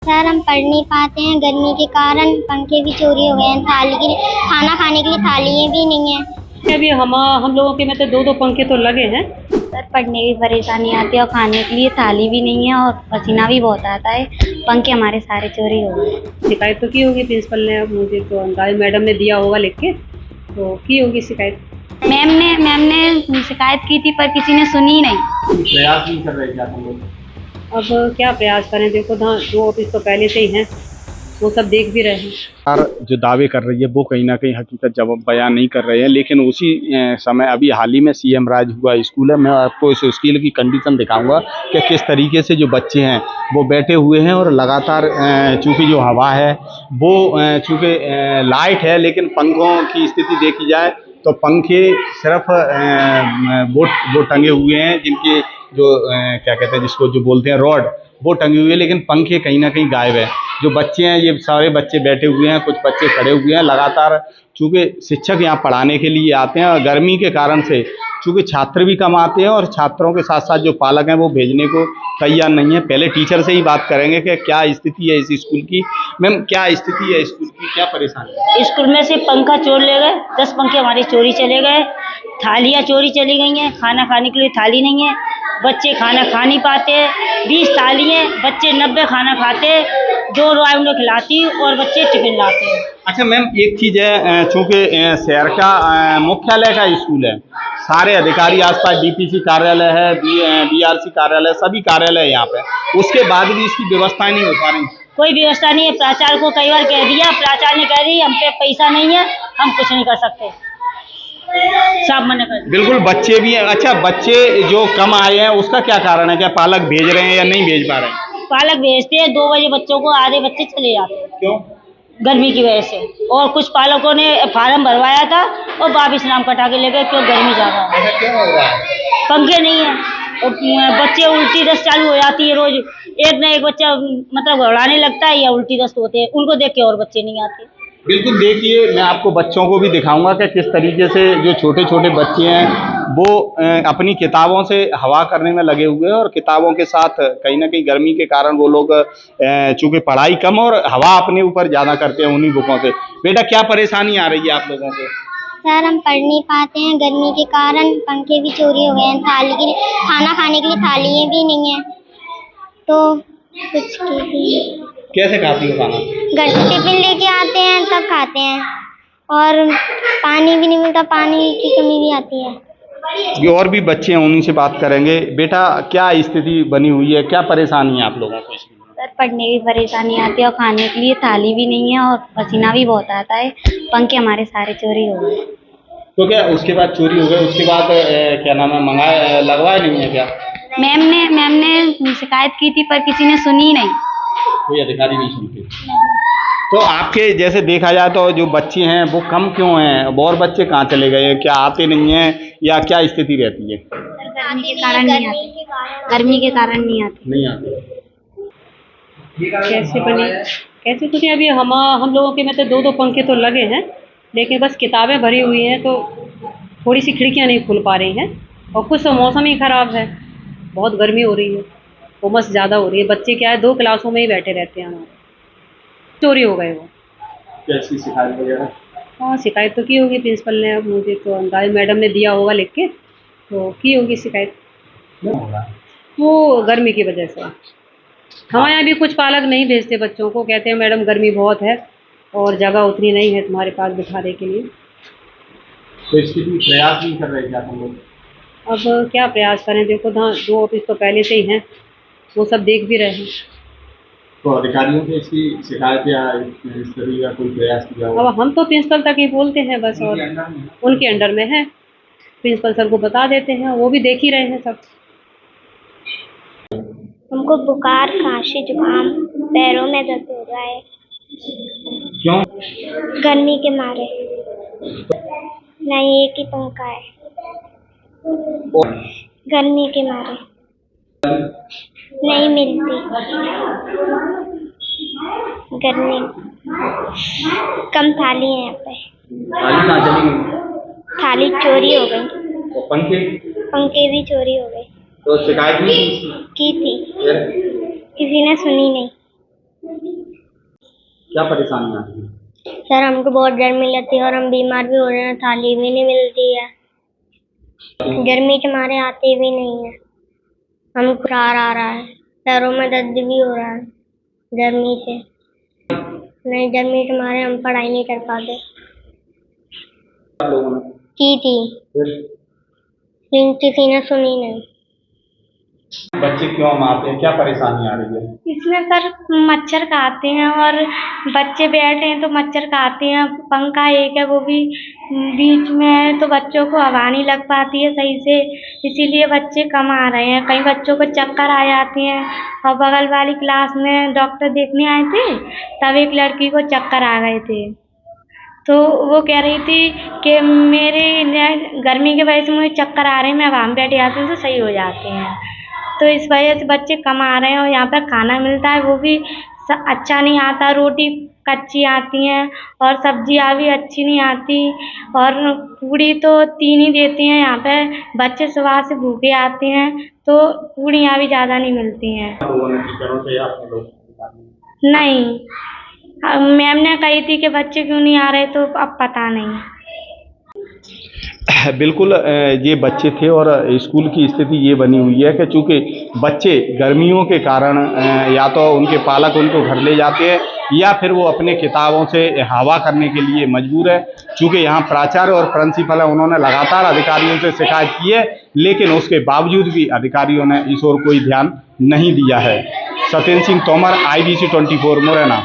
Sir हम पढ़ नहीं पाते हैं गर्मी के कारण। पंखे भी चोरी हो गए हैं। खाना खाने के लिए थालियाँ भी नहीं है। अभी हम लोगों के में तो दो दो पंखे तो लगे हैं। सर पढ़ने की परेशानी आती है और खाने के लिए थाली भी नहीं है और पसीना भी बहुत आता है। पंखे हमारे सारे चोरी हो गए। शिकायत तो की होगी प्रिंसिपल ने, अब मुझे तो अंदाज मैडम ने दिया होगा लिख के, तो की होगी शिकायत। मैम ने शिकायत की थी पर किसी ने सुनी नहीं। प्रयास नहीं कर रहे क्या तुम लोग? अब क्या प्रयास करें, देखो दो ऑफिस तो पहले से ही हैं, वो सब देख भी रहे हैं। सरकार जो दावे कर रही है वो कहीं ना कहीं हकीकत जवाब बयान नहीं कर रहे हैं, लेकिन उसी समय अभी हाल ही में सीएम राज हुआ स्कूल है। मैं आपको इस स्कूल की कंडीशन दिखाऊंगा कि किस तरीके से जो बच्चे हैं वो बैठे हुए हैं और लगातार चूँकि जो हवा है वो चूँकि लाइट है, लेकिन पंखों की स्थिति देखी जाए तो पंखे सिर्फ वो टंगे हुए हैं जिनके जो क्या कहते हैं जिसको जो बोलते हैं रॉड, वो टंगी हुई है, लेकिन पंखे कहीं ना कहीं गायब है। जो बच्चे हैं ये सारे बच्चे बैठे हुए हैं, कुछ बच्चे खड़े हुए हैं। लगातार चूँकि शिक्षक यहाँ पढ़ाने के लिए आते हैं और गर्मी के कारण से चूँकि छात्र भी कम आते हैं और छात्रों के साथ साथ जो पालक हैं वो भेजने को तैयार नहीं है। पहले टीचर से ही बात करेंगे कि क्या स्थिति है इस स्कूल की। मैम क्या स्थिति है स्कूल की, क्या परेशानी है? स्कूल में से पंखा चोर ले गए, 10 पंखे हमारे चोरी चले गए, थालियाँ चोरी चली गई हैं, खाना खाने के लिए थाली नहीं है, बच्चे खाना खा नहीं पाते, 20 थाली हैं, बच्चे 90 खाना खाते, 2 राउंड खिलाती और बच्चे टिफिन लाते हैं। अच्छा मैम एक चीज़ है, चूँकि शहर का मुख्यालय का स्कूल है, सारे अधिकारी आसपास डीपीसी कार्यालय है, बीआरसी कार्यालय, सभी कार्यालय यहाँ पे, उसके बाद भी इसकी व्यवस्थाएं नहीं हो पा रही। कोई व्यवस्था नहीं है। प्राचार्य को कई बार कह दिया, प्राचार्य ने कह दी हम पे पैसा नहीं है, हम कुछ नहीं कर सकते, साफ मना कर दिया। बिल्कुल बच्चे भी हैं। अच्छा बच्चे जो कम आए हैं उसका क्या कारण है? क्या पालक भेज रहे हैं या नहीं भेज पा रहे हैं? पालक भेजते हैं, 2 बजे बच्चों को, आधे बच्चे चले जाते हैं। क्यों? गर्मी की वजह से। और कुछ पालकों ने फार्म भरवाया था और वापिस नाम कटा के ले गए, क्यों गर्मी ज्यादा है। ऐसा क्यों हो रहा है? पंखे नहीं है और बच्चे उल्टी दस्त चालू हो जाती है रोज। एक ना एक बच्चा मतलब घबराने लगता है या उल्टी दस्त होते हैं, उनको देख के और बच्चे नहीं आते। बिल्कुल देखिए, मैं आपको बच्चों को भी दिखाऊंगा कि किस तरीके से जो छोटे छोटे बच्चे हैं वो अपनी किताबों से हवा करने में लगे हुए हैं और किताबों के साथ कहीं ना कहीं गर्मी के कारण वो लोग चूँकि पढ़ाई कम और हवा अपने ऊपर ज़्यादा करते हैं उन्हीं बुकों से। बेटा क्या परेशानी आ रही है आप लोगों को? सर हम पढ़ नहीं पाते हैं गर्मी के कारण। पंखे भी चोरी हो गए हैं। खाना खाने के लिए थालियाँ भी नहीं है तो कुछ कैसे खाती हो खाना? घर से टिफिन लेके आते हैं तब खाते हैं और पानी भी नहीं मिलता, पानी की कमी भी आती है। ये और भी बच्चे हैं, उन्हीं से बात करेंगे। बेटा क्या स्थिति बनी हुई है, क्या परेशानी है आप लोगों को? सर पढ़ने की परेशानी आती है और खाने के लिए थाली भी नहीं है और पसीना भी बहुत आता है। पंखे हमारे सारे चोरी हो गए। तो क्या उसके बाद चोरी हो गए, उसके बाद क्या नाम है मंगाए लगवाए नहीं है क्या? मैम ने शिकायत की थी पर किसी ने सुनी नहीं। कोई अधिकारी नहीं सुनते। तो आपके जैसे देखा जाए तो जो बच्चे हैं वो कम क्यों हैं? और बच्चे कहाँ चले गए हैं? क्या आते नहीं हैं या क्या स्थिति रहती है? गर्मी के कारण नहीं आते। गर्मी के कारण नहीं आते। नहीं आते। कैसे बने कैसे कुछ नहीं। अभी हम लोगों के में तो दो दो पंखे तो लगे हैं, लेकिन बस किताबें भरी हुई हैं तो थोड़ी सी खिड़कियां नहीं खुल पा रही हैं। और कुछ तो मौसम ही ख़राब है, बहुत गर्मी हो रही है, उमस ज़्यादा हो रही है। बच्चे क्या है 2 क्लासों में ही बैठे रहते हैं हमारे। चोरी हो गए वो। कैसी शिकायत वगैरह? हाँ शिकायत तो की होगी प्रिंसिपल ने, अब मुझे तो अंदाज मैडम ने दिया होगा लिख के, तो की होगी शिकायत। क्या हो रहा है? वो गर्मी की वजह से हमारे यहाँ भी कुछ पालक नहीं भेजते बच्चों को, कहते हैं मैडम गर्मी बहुत है और जगह उतनी नहीं है तुम्हारे पास बिठाने के लिए। तो इसके लिए प्रयास नहीं कर रहे क्या तुम लोग? अब क्या प्रयास करें, देखो दो ऑफिस तो पहले से ही हैं, वो सब देख भी रहे हैं। तो अधिकारियों से इसकी शिकायत या इस तरह का कोई प्रयास किया होगा? अब हम तो प्रिंसिपल तक ही बोलते हैं बस, और उनके अंडर में है, प्रिंसिपल सर को बता देते हैं, वो भी देख ही रहे हैं सब। हमको बुखार, खांसी, जुकाम, पैरों में दर्द हो रहा है। क्यों? गर्मी के मारे। नहीं एक ही पंखा है। गर्मी के मारे नहीं मिलती। गर्मी कम थाली है यहाँ पे। थाली कहाँ चली गई? थाली चोरी हो गई। तो पंखे? पंखे भी चोरी हो गए। तो शिकायत नहीं की थी, फिर? किसी ने सुनी नहीं। क्या परेशानी आ रही है? सर हमको बहुत गर्मी लगती है और हम बीमार भी हो रहे हैं, थाली भी नहीं मिलती है, गर्मी के मारे आते भी नहीं है, हमको बुखार आ रहा है, पैरों में दर्द भी हो रहा है गर्मी से। नहीं, गर्मी के मारे हम पढ़ाई नहीं कर पाते। आप लोगों ने की थी लेकिन किसी ने सुनी नहीं। बच्चे क्यों मारते हैं, क्या परेशानी आ रही है? इसमें सर मच्छर खाते हैं और बच्चे बैठे हैं तो मच्छर खाते हैं, पंखा एक है वो भी बीच में है तो बच्चों को हवा नहीं लग पाती है सही से, इसीलिए बच्चे कम आ रहे हैं। कई बच्चों को चक्कर आ जाते हैं और बगल वाली क्लास में डॉक्टर देखने आए थे तब एक लड़की को चक्कर आ गए थे, तो वो कह रही थी कि मेरे गर्मी की वजह से मुझे चक्कर आ रहे हैं, मैं हवा में बैठ जाती हूँ तो सही हो जाते हैं। तो इस वजह से बच्चे कम आ रहे हैं और यहाँ पर खाना मिलता है वो भी अच्छा नहीं आता, रोटी कच्ची आती हैं और सब्जियाँ भी अच्छी नहीं आती और पूड़ी तो 3 ही देती हैं यहाँ पे, बच्चे सुबह से भूखे आते हैं तो पूड़ियाँ भी ज़्यादा नहीं मिलती हैं। लोगों ने टीचरों से या अपने लोग नहीं, मैम ने कही थी कि बच्चे क्यों नहीं आ रहे तो अब पता नहीं। बिल्कुल ये बच्चे थे और स्कूल की स्थिति ये बनी हुई है कि चूँकि बच्चे गर्मियों के कारण या तो उनके पालक उनको घर ले जाते हैं या फिर वो अपने किताबों से हवा करने के लिए मजबूर है। चूँकि यहाँ प्राचार्य और प्रिंसिपल है, उन्होंने लगातार अधिकारियों से शिकायत की है, लेकिन उसके बावजूद भी अधिकारियों ने इस ओर कोई ध्यान नहीं दिया है। सत्येंद्र सिंह तोमर, IBC 24 मुरैना।